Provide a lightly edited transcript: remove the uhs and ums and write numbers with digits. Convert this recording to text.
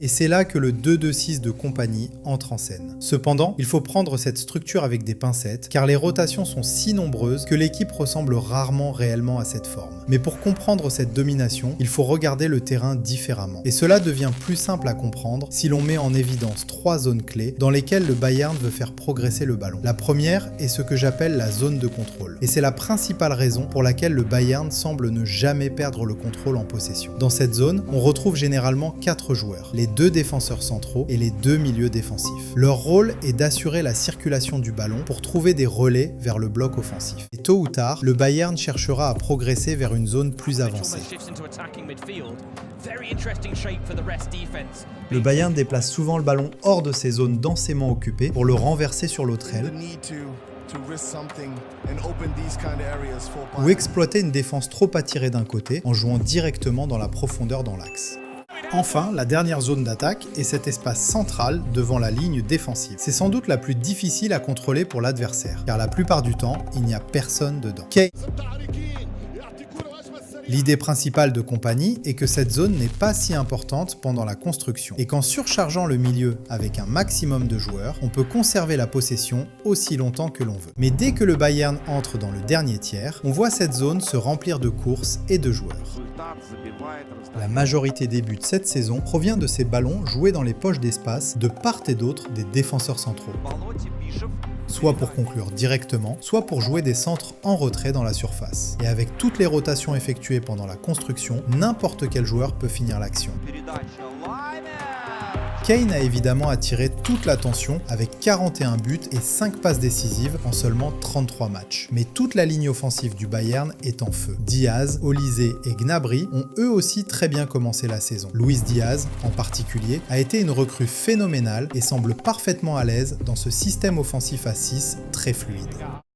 Et c'est là que le 2-2-6 de Kompany entre en scène. Cependant, il faut prendre cette structure avec des pincettes, car les rotations sont si nombreuses que l'équipe ressemble rarement réellement à cette forme. Mais pour comprendre cette domination, il faut regarder le terrain différemment. Et cela devient plus simple à comprendre si l'on met en évidence 3 zones clés dans lesquelles le Bayern veut faire progresser le ballon. La première est ce que j'appelle la zone de contrôle. Et c'est la principale raison pour laquelle le Bayern semble ne jamais perdre le contrôle en possession. Dans cette zone, on retrouve généralement 4 joueurs, les 2 défenseurs centraux et les 2 milieux défensifs. Leur rôle est d'assurer la circulation du ballon pour trouver des relais vers le bloc offensif. Et tôt ou tard, le Bayern cherchera à progresser vers une zone plus avancée. Le Bayern déplace souvent le ballon hors de ces zones densément occupées pour le renverser sur l'autre aile ou exploiter une défense trop attirée d'un côté en jouant directement dans la profondeur dans l'axe. Enfin, la dernière zone d'attaque est cet espace central devant la ligne défensive. C'est sans doute la plus difficile à contrôler pour l'adversaire, car la plupart du temps, il n'y a personne dedans. L'idée principale de Kompany est que cette zone n'est pas si importante pendant la construction et qu'en surchargeant le milieu avec un maximum de joueurs, on peut conserver la possession aussi longtemps que l'on veut. Mais dès que le Bayern entre dans le dernier tiers, on voit cette zone se remplir de courses et de joueurs. La majorité des buts cette saison provient de ces ballons joués dans les poches d'espace de part et d'autre des défenseurs centraux. Soit pour conclure directement, soit pour jouer des centres en retrait dans la surface. Et avec toutes les rotations effectuées pendant la construction, n'importe quel joueur peut finir l'action. Kane a évidemment attiré toute l'attention avec 41 buts et 5 passes décisives en seulement 33 matchs. Mais toute la ligne offensive du Bayern est en feu. Diaz, Olise et Gnabry ont eux aussi très bien commencé la saison. Luis Diaz, en particulier, a été une recrue phénoménale et semble parfaitement à l'aise dans ce système offensif à 6 très fluide.